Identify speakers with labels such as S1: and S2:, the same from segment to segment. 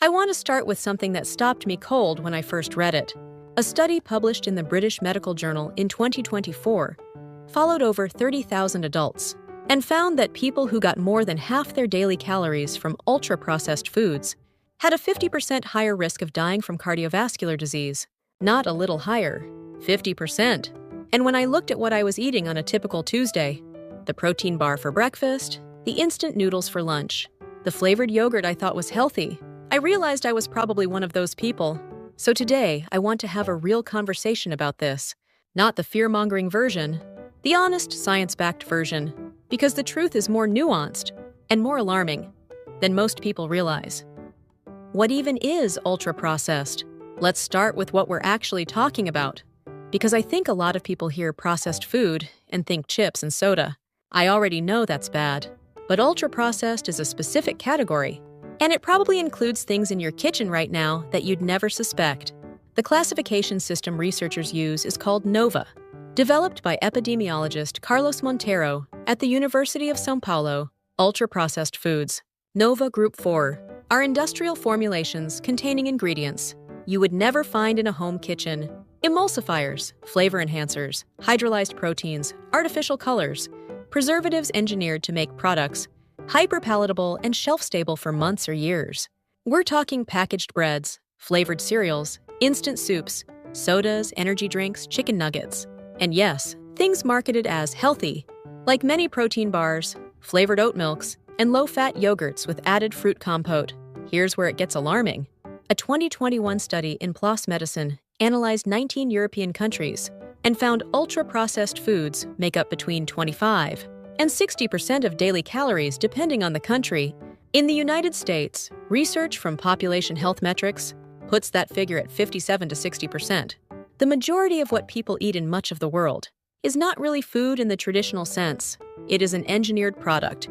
S1: I want to start with something that stopped me cold when I first read it. A study published in the British Medical Journal in 2024 followed over 30,000 adults and found that people who got more than half their daily calories from ultra-processed foods had a 50% higher risk of dying from cardiovascular disease. Not a little higher, 50%. And when I looked at what I was eating on a typical Tuesday, the protein bar for breakfast, the instant noodles for lunch, the flavored yogurt I thought was healthy, I realized I was probably one of those people. So today, I want to have a real conversation about this. Not the fear-mongering version, the honest, science-backed version, because the truth is more nuanced and more alarming than most people realize. What even is ultra-processed? Let's start with what we're actually talking about, because I think a lot of people hear processed food and think chips and soda. I already know that's bad, but ultra-processed is a specific category, and it probably includes things in your kitchen right now that you'd never suspect. The classification system researchers use is called NOVA, developed by epidemiologist Carlos Monteiro at the University of São Paulo. Ultra-processed foods, NOVA Group 4, are industrial formulations containing ingredients you would never find in a home kitchen. Emulsifiers, flavor enhancers, hydrolyzed proteins, artificial colors, preservatives engineered to make products hyper-palatable and shelf-stable for months or years. We're talking packaged breads, flavored cereals, instant soups, sodas, energy drinks, chicken nuggets, and yes, things marketed as healthy, like many protein bars, flavored oat milks, and low-fat yogurts with added fruit compote. Here's where it gets alarming. A 2021 study in PLOS Medicine analyzed 19 European countries and found ultra-processed foods make up between 25 and 60% of daily calories depending on the country. In the United States, research from Population Health Metrics puts that figure at 57 to 60%. The majority of what people eat in much of the world is not really food in the traditional sense. It is an engineered product.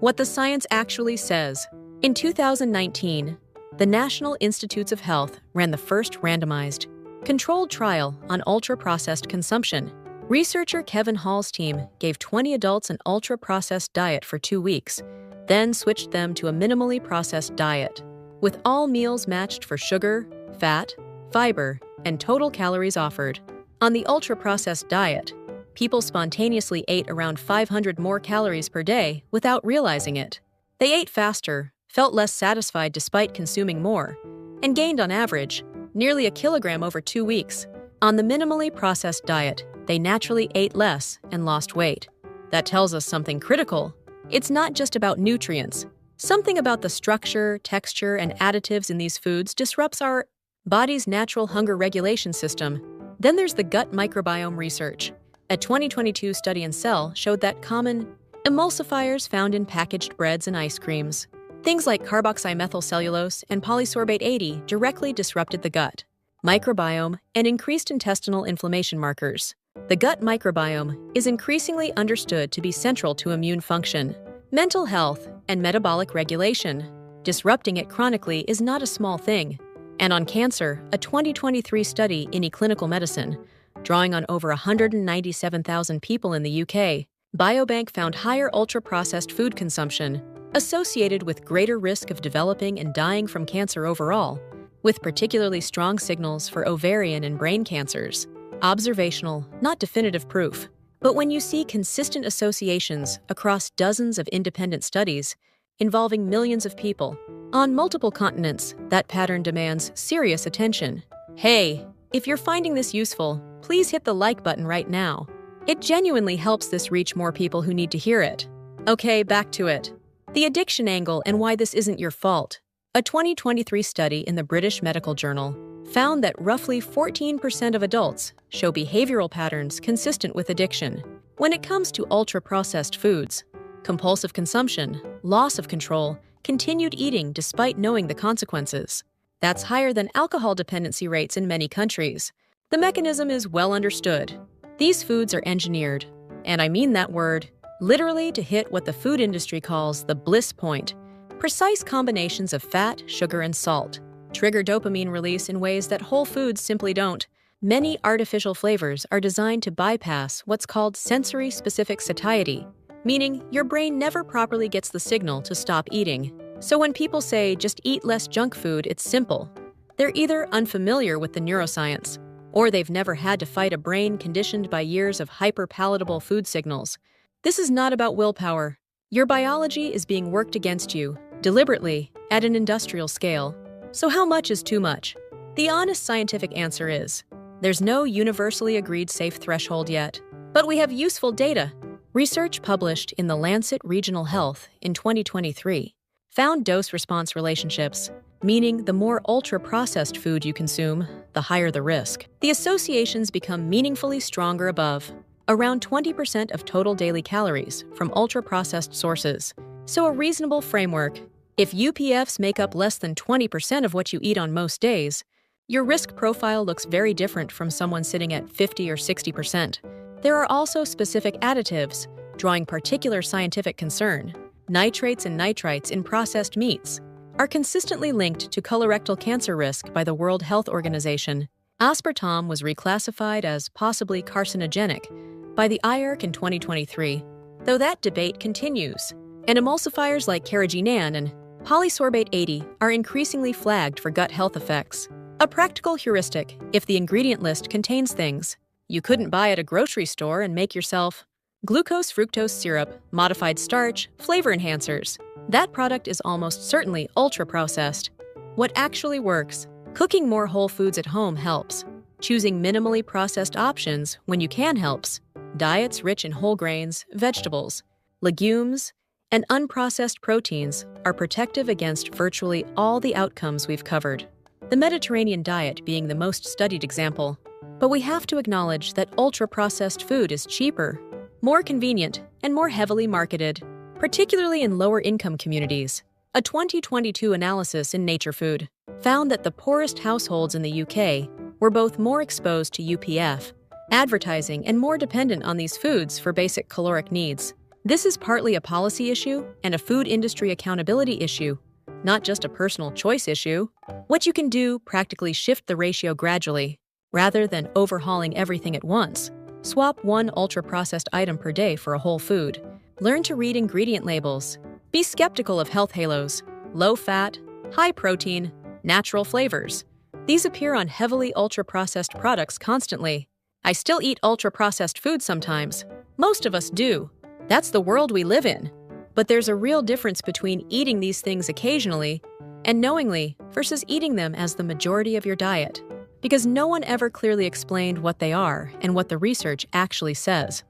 S1: What the science actually says. In 2019, the National Institutes of Health ran the first randomized, controlled trial on ultra-processed consumption. Researcher Kevin Hall's team gave 20 adults an ultra-processed diet for 2 weeks, then switched them to a minimally processed diet, with all meals matched for sugar, fat, fiber, and total calories offered. On the ultra-processed diet, people spontaneously ate around 500 more calories per day without realizing it. They ate faster, felt less satisfied despite consuming more, and gained on average nearly a kilogram over 2 weeks. On the minimally processed diet, they naturally ate less and lost weight. That tells us something critical. It's not just about nutrients. Something about the structure, texture, and additives in these foods disrupts our body's natural hunger regulation system. Then there's the gut microbiome research. A 2022 study in Cell showed that common emulsifiers found in packaged breads and ice creams, things like carboxymethylcellulose and polysorbate 80, directly disrupted the gut microbiome and increased intestinal inflammation markers. The gut microbiome is increasingly understood to be central to immune function, mental health, and metabolic regulation. Disrupting it chronically is not a small thing. And on cancer, a 2023 study in eClinical Medicine, drawing on over 197,000 people in the UK, Biobank found higher ultra-processed food consumption associated with greater risk of developing and dying from cancer overall, with particularly strong signals for ovarian and brain cancers. Observational, not definitive proof. But when you see consistent associations across dozens of independent studies involving millions of people on multiple continents, that pattern demands serious attention. Hey, if you're finding this useful, please hit the like button right now. It genuinely helps this reach more people who need to hear it. Okay, back to it. The addiction angle and why this isn't your fault. A 2023 study in the British Medical Journal found that roughly 14% of adults show behavioral patterns consistent with addiction. When it comes to ultra-processed foods, compulsive consumption, loss of control, continued eating despite knowing the consequences. That's higher than alcohol dependency rates in many countries. The mechanism is well understood. These foods are engineered, and I mean that word, literally to hit what the food industry calls the bliss point. Precise combinations of fat, sugar, and salt trigger dopamine release in ways that whole foods simply don't. Many artificial flavors are designed to bypass what's called sensory-specific satiety, meaning your brain never properly gets the signal to stop eating. So when people say just eat less junk food, it's simple. They're either unfamiliar with the neuroscience, or they've never had to fight a brain conditioned by years of hyper-palatable food signals. This is not about willpower. Your biology is being worked against you, deliberately, at an industrial scale. So how much is too much? The honest scientific answer is, there's no universally agreed safe threshold yet. But we have useful data. Research published in the Lancet Regional Health in 2023 found dose-response relationships, meaning the more ultra-processed food you consume, the higher the risk. The associations become meaningfully stronger above, around 20% of total daily calories from ultra-processed sources. So a reasonable framework: if UPFs make up less than 20% of what you eat on most days, your risk profile looks very different from someone sitting at 50 or 60%. There are also specific additives, drawing particular scientific concern. Nitrates and nitrites in processed meats are consistently linked to colorectal cancer risk by the World Health Organization. Aspartame was reclassified as possibly carcinogenic by the IARC in 2023, though that debate continues. And emulsifiers like carrageenan and polysorbate 80 are increasingly flagged for gut health effects. A practical heuristic: if the ingredient list contains things you couldn't buy at a grocery store and make yourself, glucose fructose syrup, modified starch, flavor enhancers, that product is almost certainly ultra-processed. What actually works? Cooking more whole foods at home helps. Choosing minimally processed options when you can helps. Diets rich in whole grains, vegetables, legumes, and unprocessed proteins are protective against virtually all the outcomes we've covered, the Mediterranean diet being the most studied example. But we have to acknowledge that ultra-processed food is cheaper, more convenient, and more heavily marketed, particularly in lower-income communities. A 2022 analysis in Nature Food found that the poorest households in the UK were both more exposed to UPF advertising and more dependent on these foods for basic caloric needs. This is partly a policy issue and a food industry accountability issue, not just a personal choice issue. What you can do: practically shift the ratio gradually, rather than overhauling everything at once. Swap one ultra-processed item per day for a whole food. Learn to read ingredient labels. Be skeptical of health halos: low fat, high protein, natural flavors. These appear on heavily ultra-processed products constantly. I still eat ultra-processed food sometimes. Most of us do. That's the world we live in. But there's a real difference between eating these things occasionally and knowingly versus eating them as the majority of your diet. Because no one ever clearly explained what they are and what the research actually says.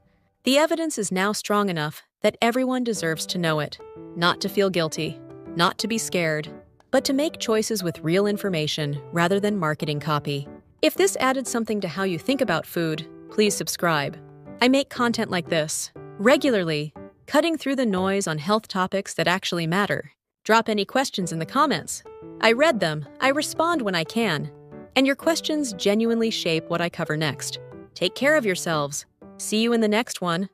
S1: The evidence is now strong enough that everyone deserves to know it, not to feel guilty, not to be scared, but to make choices with real information rather than marketing copy. If this added something to how you think about food, please subscribe. I make content like this regularly, cutting through the noise on health topics that actually matter. Drop any questions in the comments. I read them, I respond when I can, and your questions genuinely shape what I cover next. Take care of yourselves. See you in the next one.